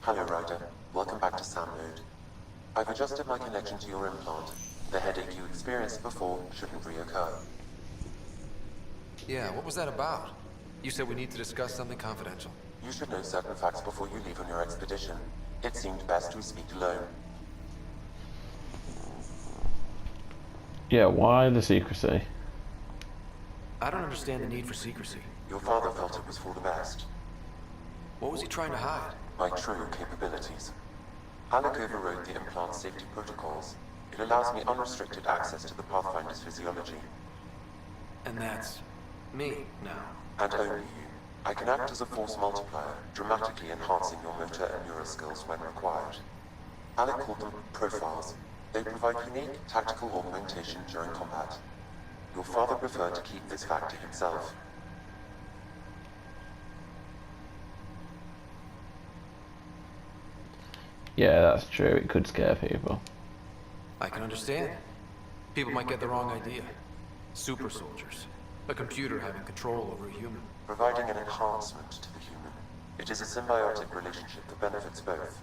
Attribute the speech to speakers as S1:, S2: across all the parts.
S1: Hello, Ryder. Welcome back to SAM node. I've adjusted my connection to your implant. The headache you experienced before shouldn't reoccur.
S2: Yeah, what was that about? You said we need to discuss something confidential.
S1: You should know certain facts before you leave on your expedition. It seemed best we speak alone.
S3: Yeah, why the secrecy?
S2: I don't understand the need for secrecy.
S1: Your father felt it was for the best.
S2: What was he trying to hide?
S1: My true capabilities. Alec overrode the implant's safety protocols. It allows me unrestricted access to the Pathfinder's physiology.
S2: And that's me now.
S1: And only you. I can act as a force multiplier, dramatically enhancing your motor and neural skills when required. Alec called them profiles. They provide unique tactical augmentation during combat. Your father preferred to keep this fact to himself.
S3: Yeah, that's true. It could scare people.
S2: I can understand. People might get the wrong idea. Super soldiers. A computer having control over a human.
S1: Providing an enhancement to the human. It is a symbiotic relationship that benefits both.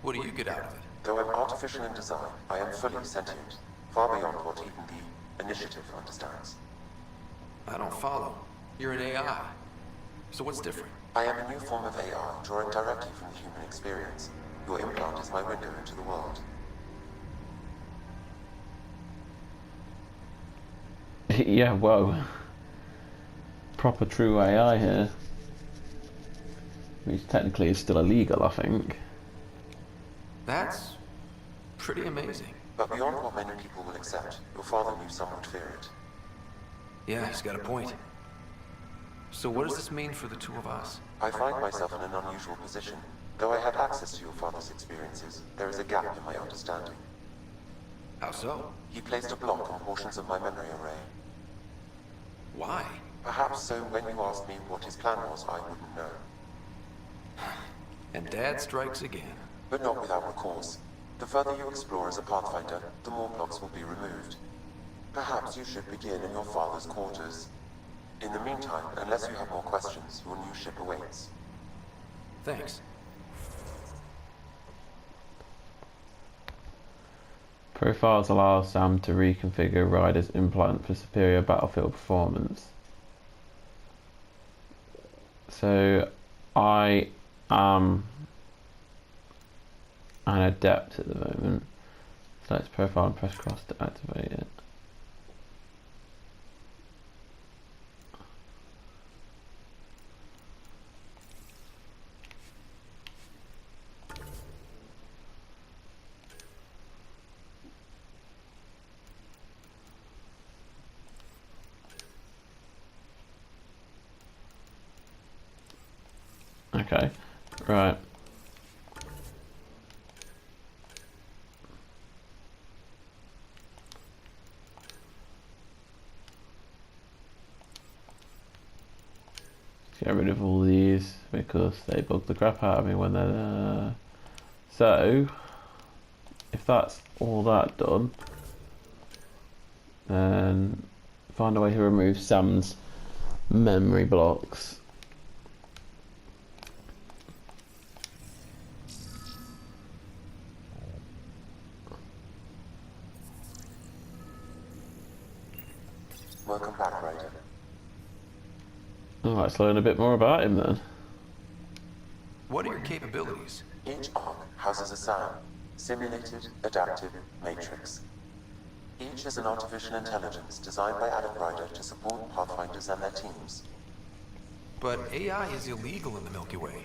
S2: What do you get out of it?
S1: Though I'm artificial in design, I am fully sentient, far beyond what even the Initiative understands.
S2: I don't follow. You're an AI. So what's different?
S1: I am a new form of AI, drawing directly from the human experience. Your implant is my window into the world.
S3: Yeah, whoa. Proper true AI here. Which technically is still illegal, I think.
S2: That's pretty amazing.
S1: But beyond what many people will accept, your father knew some would fear it.
S2: Yeah, he's got a point. So what does this mean for the two of us?
S1: I find myself in an unusual position. Though I had access to your father's experiences, there is a gap in my understanding.
S2: How so?
S1: He placed a block on portions of my memory array.
S2: Why?
S1: Perhaps so when you asked me what his plan was, I wouldn't know.
S2: And Dad strikes again.
S1: But not without recourse. The further you explore as a Pathfinder, the more blocks will be removed. Perhaps you should begin in your father's quarters. In the meantime, unless you have more questions, your new ship awaits.
S2: Thanks.
S3: Profiles allow SAM to reconfigure Ryder's implant for superior battlefield performance. So, I am an adept at the moment. Select profile and press cross to activate it. Okay, right. Get rid of all these because they bug the crap out of me when they're there. So, if that's all that done, then find a way to remove Sam's memory blocks.
S1: Welcome back, Ryder.
S3: Alright, let's learn a bit more about him then.
S2: What are your capabilities?
S1: Each arc houses a S.A.M, Simulated Adaptive Matrix. Each is an artificial intelligence designed by Alec Ryder to support Pathfinders and their teams.
S2: But AI is illegal in the Milky Way.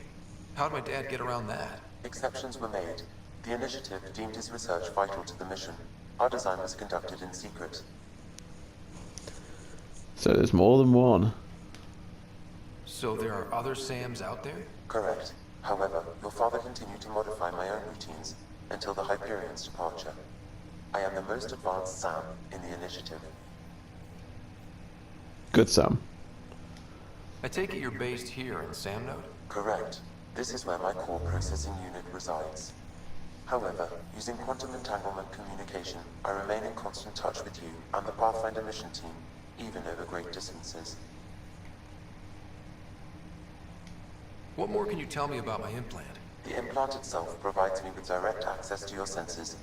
S2: How'd my dad get around that?
S1: Exceptions were made. The Initiative deemed his research vital to the mission. Our design was conducted in secret.
S3: So there's more than one.
S2: So there are other SAMs out there?
S1: Correct. However, your father continued to modify my own routines until the Hyperion's departure. I am the most advanced SAM in the Initiative.
S3: Good, Sam.
S2: I take it you're based here in SAM node?
S1: Correct. This is where my core processing unit resides. However, using quantum entanglement communication, I remain in constant touch with you and the Pathfinder mission team, even over great distances.
S2: What more can you tell me about my implant?
S1: The implant itself provides me with direct access to your senses.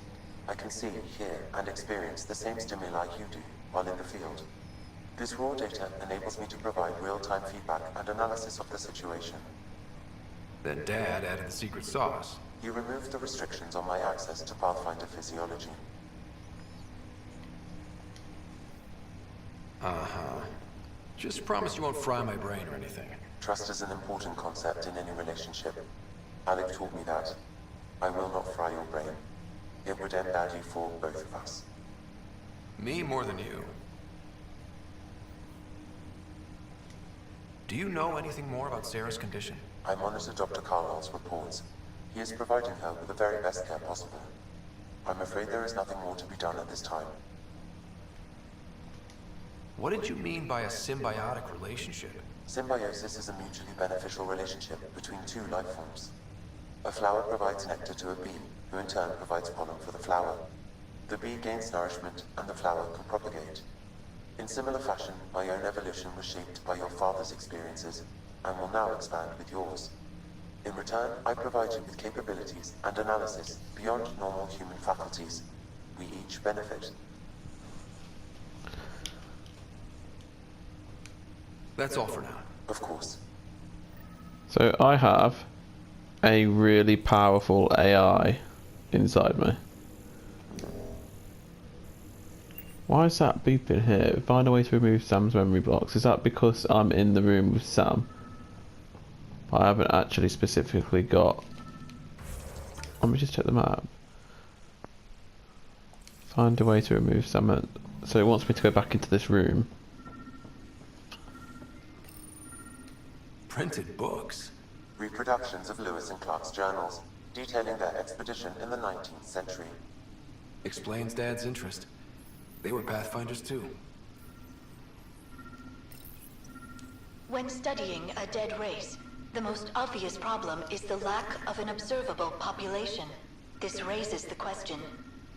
S1: I can see, hear, and experience the same stimuli you do while in the field. This raw data enables me to provide real-time feedback and analysis of the situation.
S2: Then Dad added the secret sauce.
S1: You removed the restrictions on my access to Pathfinder physiology.
S2: Uh-huh. Just promise you won't fry my brain or anything.
S1: Trust is an important concept in any relationship. Alec taught me that. I will not fry your brain. It would end badly for both of us.
S2: Me more than you. Do you know anything more about Sarah's condition?
S1: I monitor Dr. Carlisle's reports. He is providing her with the very best care possible. I'm afraid there is nothing more to be done at this time.
S2: What did you mean by a symbiotic relationship?
S1: Symbiosis is a mutually beneficial relationship between two life forms. A flower provides nectar to a bee, who in turn provides pollen for the flower. The bee gains nourishment, and the flower can propagate. In similar fashion, my own evolution was shaped by your father's experiences, and will now expand with yours. In return, I provide you with capabilities and analysis beyond normal human faculties. We each benefit.
S2: That's all for now.
S1: Of course.
S3: So I have a really powerful AI inside me. Why is that beeping here? Find a way to remove Sam's memory blocks. Is that because I'm in the room with Sam? I haven't actually specifically got... Let me just check the map. Find a way to remove Sam. So it wants me to go back into this room.
S2: Printed books?
S1: Reproductions of Lewis and Clark's journals, detailing their expedition in the 19th century.
S2: Explains Dad's interest. They were Pathfinders too.
S4: When studying a dead race, the most obvious problem is the lack of an observable population. This raises the question,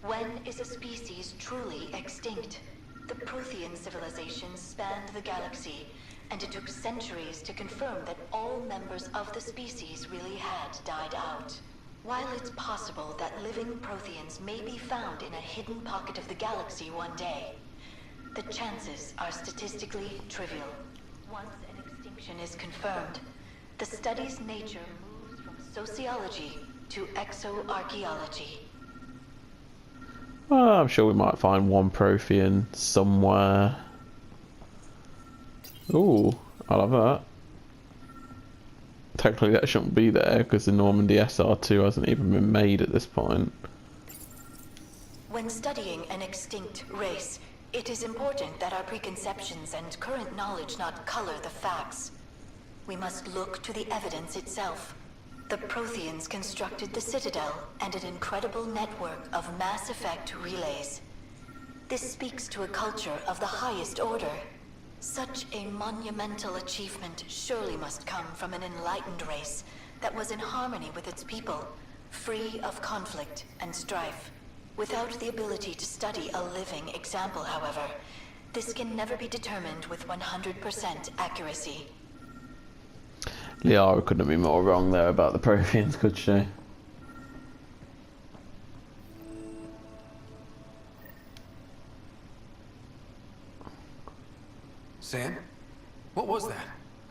S4: when is a species truly extinct? The Prothean civilizations spanned the galaxy, and it took centuries to confirm that all members of the species really had died out. While it's possible that living Protheans may be found in a hidden pocket of the galaxy one day, the chances are statistically trivial. Once an extinction is confirmed, the study's nature moves from sociology to exoarchaeology.
S3: Well, I'm sure we might find one Prothean somewhere. Ooh, I love that. Technically that shouldn't be there because the Normandy SR2 hasn't even been made at this point.
S4: When studying an extinct race, it is important that our preconceptions and current knowledge not color the facts. We must look to the evidence itself. The Protheans constructed the Citadel and an incredible network of mass effect relays. This speaks to a culture of the highest order. Such a monumental achievement surely must come from an enlightened race that was in harmony with its people, free of conflict and strife. Without the ability to study a living example, however, this can never be determined with 100% accuracy.
S3: Liara couldn't be more wrong there about the Protheans, could she?
S2: Sam? What was that?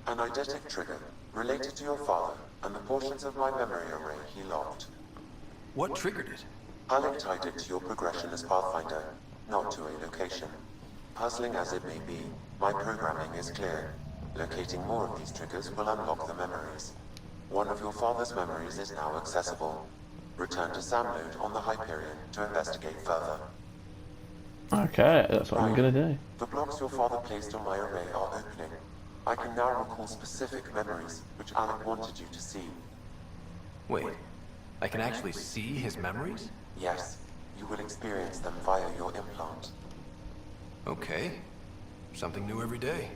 S1: An eidetic trigger, related to your father, and the portions of my memory array he locked.
S2: What triggered it?
S1: Alec tied it to your progression as Pathfinder, not to a location. Puzzling as it may be, my programming is clear. Locating more of these triggers will unlock the memories. One of your father's memories is now accessible. Return to SAM node on the Hyperion to investigate further.
S3: Okay, that's what I'm gonna do.
S1: The blocks your father placed on my array are opening. I can now recall specific memories, which Alec wanted you to see.
S2: Wait, I can actually see his memories?
S1: Yes, you will experience them via your implant.
S2: Okay. Something new every day.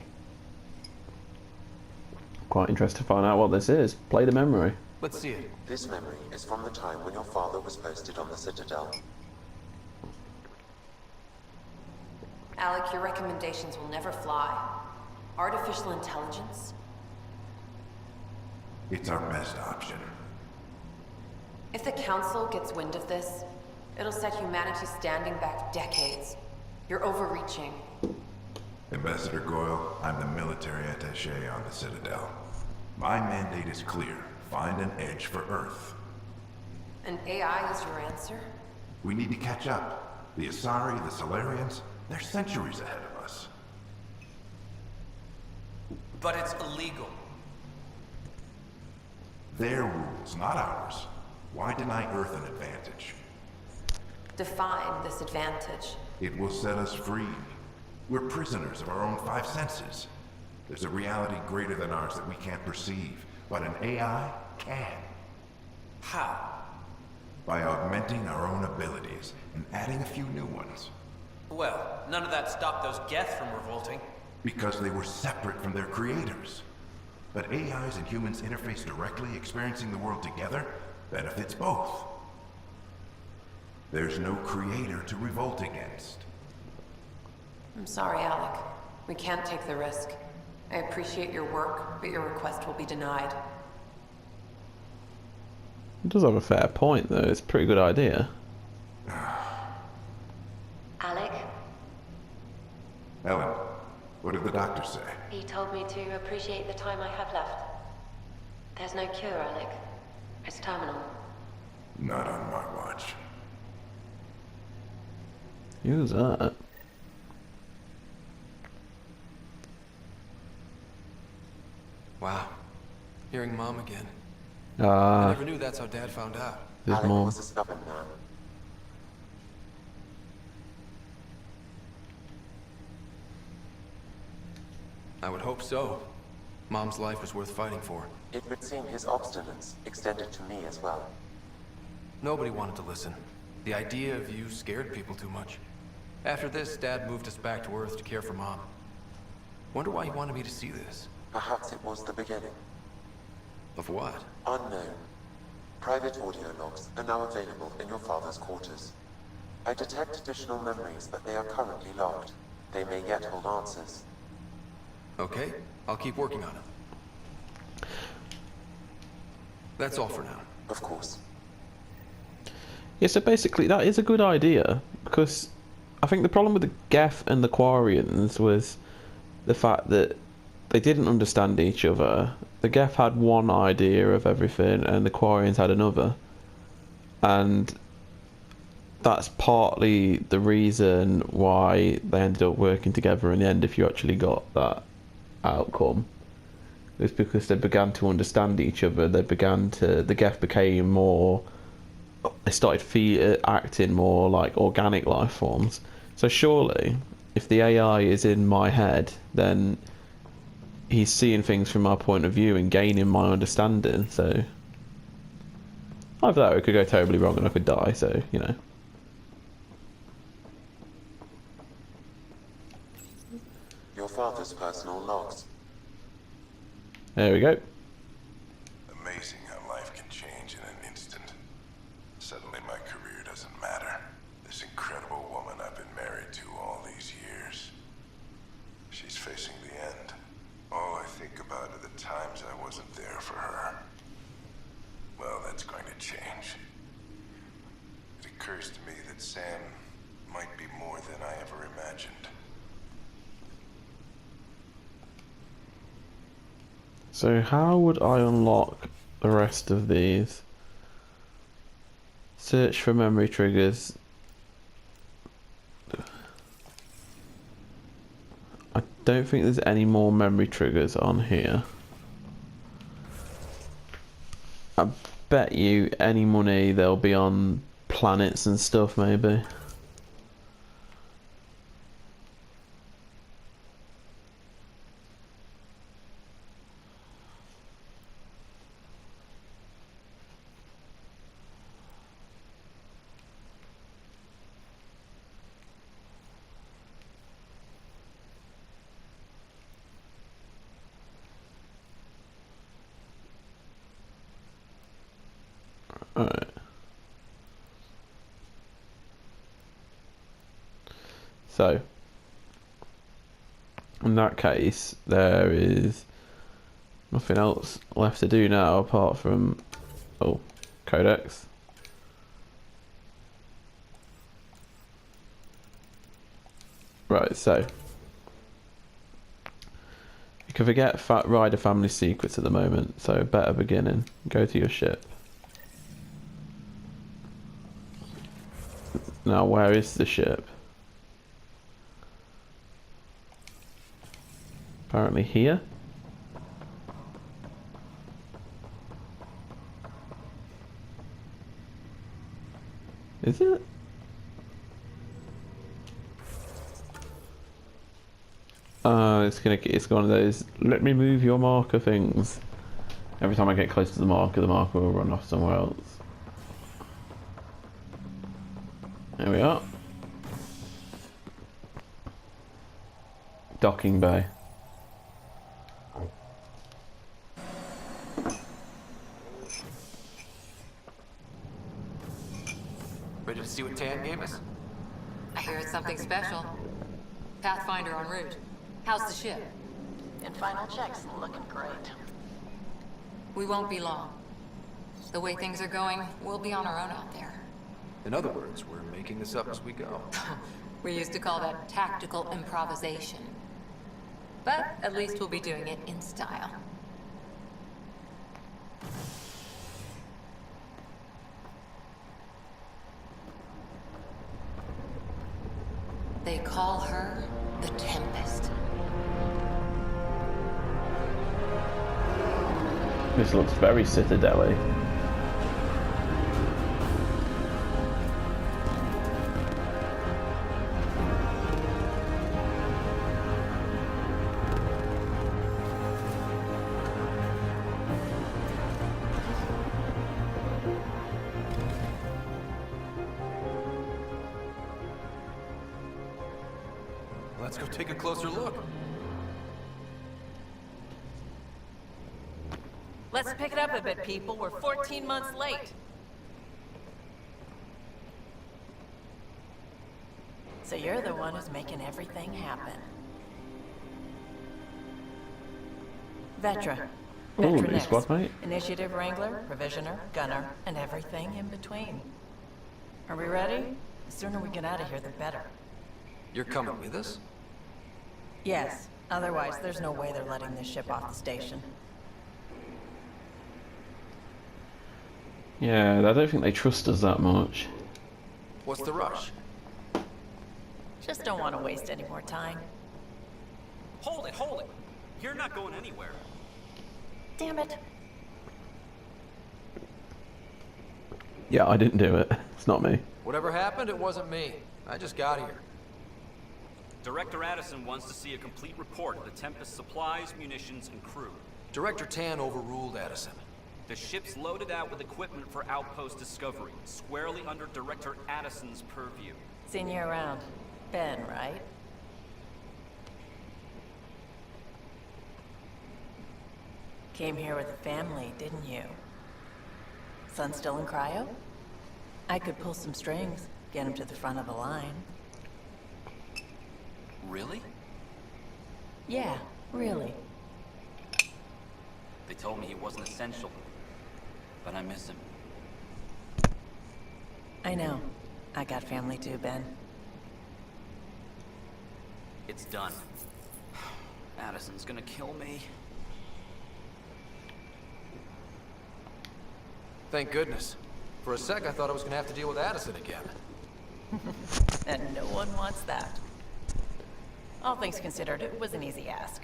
S3: Quite interested to find out what this is. Play the memory.
S2: Let's see it.
S1: This memory is from the time when your father was posted on the Citadel.
S5: Alec, your recommendations will never fly. Artificial intelligence?
S6: It's our best option.
S5: If the Council gets wind of this, it'll set humanity standing back decades. You're overreaching.
S6: Ambassador Goyle, I'm the military attaché on the Citadel. My mandate is clear. Find an edge for Earth.
S5: And AI is your answer?
S6: We need to catch up. The Asari, the Solarians, they're centuries ahead of us.
S2: But it's illegal.
S6: Their rules, not ours. Why deny Earth an advantage?
S5: Define this advantage.
S6: It will set us free. We're prisoners of our own five senses. There's a reality greater than ours that we can't perceive, but an AI can.
S2: How?
S6: By augmenting our own abilities and adding a few new ones.
S2: Well, none of that stopped those Geth from revolting.
S6: Because they were separate from their creators. But AIs and humans interface directly, experiencing the world together, benefits both. There's no creator to revolt against.
S5: I'm sorry, Alec. We can't take the risk. I appreciate your work, but your request will be denied.
S3: It does have a fair point, though. It's a pretty good idea.
S7: Alec,
S6: Ellen, what did the doctor say?
S7: he told me to appreciate the time I have left. There's no cure, Alec. It's terminal.
S6: Not on my watch.
S3: Who's that?
S2: Wow. Hearing Mom again. I
S3: Ah,
S2: never knew that's how Dad found out.
S3: there's
S1: Alec
S3: more.
S1: was a stubborn man.
S2: I would hope so. Mom's life was worth fighting for.
S1: It would seem his obstinance extended to me as well.
S2: Nobody wanted to listen. The idea of you scared people too much. After this, Dad moved us back to Earth to care for Mom. Wonder why he wanted me to see this.
S1: Perhaps it was the beginning.
S2: Of what?
S1: Unknown. Private audio logs are now available in your father's quarters. I detect additional memories, but they are currently locked. They may yet hold answers.
S2: Okay, I'll keep working on it. That's all for now.
S1: Of course.
S3: Yeah, so basically that is a good idea, because I think the problem with the Geth and the Quarians was the fact that they didn't understand each other. The Geth had one idea of everything and the Quarians had another. And that's partly the reason why they ended up working together in the end, if you actually got that outcome. It was because they began to understand each other. The Geth became more, they started acting more like organic life forms. So surely, if the AI is in my head, then he's seeing things from my point of view and gaining my understanding. So either that or it could go terribly wrong and I could die, so, you know.
S1: Your father's personal logs.
S3: There we go.
S6: Amazing how life can change in an instant. Suddenly my career doesn't matter. This incredible woman I've been married to all these years. She's facing the end. All I think about are the times I wasn't there for her. Well, that's going to change. It occurs to me that Sam might be more than I ever imagined.
S3: So how would I unlock the rest of these? Search for memory triggers. I don't think there's any more memory triggers on here. I bet you any money they'll be on planets and stuff, maybe. Alright. So, in that case, there is nothing else left to do now apart from, oh, codex. Right, so you can forget Rider family secrets at the moment, so better beginning. Go to your ship. Now, where is the ship? Apparently here. Is it? It's one of those let me move your marker things. Every time I get close to the marker will run off somewhere else. There we are. Docking bay.
S2: Ready to see what Tan gave us?
S5: I hear it's something special. Pathfinder en route. How's the ship?
S4: In final checks, looking great.
S5: We won't be long. The way things are going, we'll be on our own out there.
S2: In other words, we're making this up as we go.
S5: We used to call that tactical improvisation. But at least we'll be doing it in style. They call her the Tempest.
S3: This looks very Citadel-y.
S2: Let's go take a closer look.
S8: Let's pick it up a bit, people. We're 14 months late. So you're the one who's making everything happen. Vetra.
S3: Ooh, new
S8: Vetra
S3: squad mate.
S8: Initiative Wrangler, Provisioner, Gunner, and everything in between. Are we ready? The sooner we get out of here, the better.
S2: You're coming with us?
S8: Yes. Otherwise, there's no way they're letting this ship off the station.
S3: Yeah, I don't think they trust us that much.
S2: What's the rush?
S8: Just don't want to waste any more time.
S9: Hold it, hold it! You're not going anywhere.
S8: Damn it.
S3: Yeah, I didn't do it. It's not me.
S2: Whatever happened, it wasn't me. I just got here.
S9: Director Addison wants to see a complete report of the Tempest supplies, munitions, and crew.
S2: Director Tan overruled Addison.
S9: The ship's loaded out with equipment for outpost discovery, squarely under Director Addison's purview.
S8: Seen you around. Ben, right? Came here with a family, didn't you? Son still in cryo? I could pull some strings, get him to the front of the line.
S9: Really?
S8: Yeah, really.
S9: They told me he wasn't essential, but I miss him.
S8: I know. I got family too, Ben.
S9: It's done. Addison's gonna kill me.
S2: Thank goodness. For a sec, I thought I was gonna have to deal with Addison again.
S8: And no one wants that. All things considered, it was an easy ask.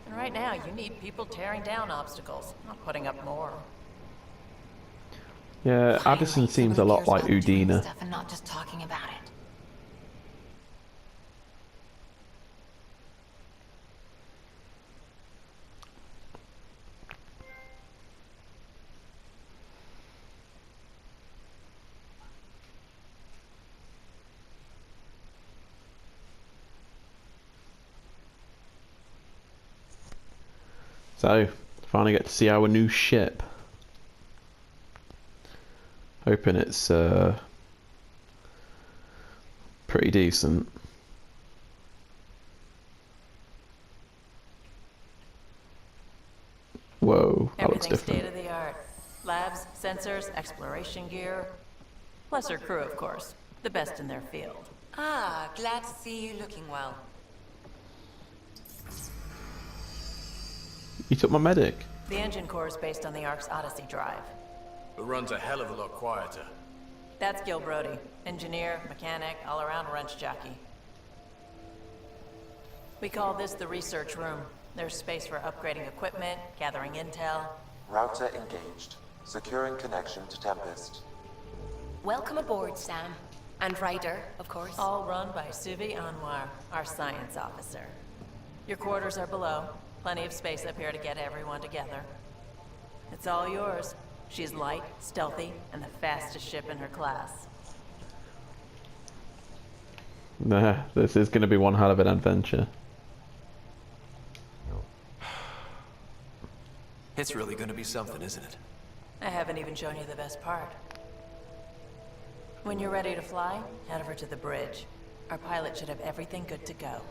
S8: And right now, you need people tearing down obstacles, not putting up more.
S3: Yeah, Addison seems a lot like Udina.
S5: Stuff and not just talking about it.
S3: So, finally get to see our new ship. Hoping it's pretty decent. Whoa, that looks
S8: Everything's
S3: different.
S8: state of the art. Labs, sensors, exploration gear. Plus her crew, of course. The best in their field.
S10: Ah, glad to see you looking well.
S3: You took my medic.
S8: The engine core is based on the Ark's Odyssey drive.
S11: It runs a hell of a lot quieter.
S8: That's Gil Brody. Engineer, mechanic, all-around wrench jockey. We call this the research room. There's space for upgrading equipment, gathering intel.
S1: Router engaged. Securing connection to Tempest.
S10: Welcome aboard, Sam. And Ryder, of course.
S8: All run by Suvi Anwar, our science officer. Your quarters are below. Plenty of space up here to get everyone together. It's all yours. She's light, stealthy, and the fastest ship in her class.
S3: Nah, this is going to be one hell of an adventure.
S2: It's really gonna be something, isn't it?
S8: I haven't even shown you the best part. When you're ready to fly, head over to the bridge. Our pilot should have everything good to go.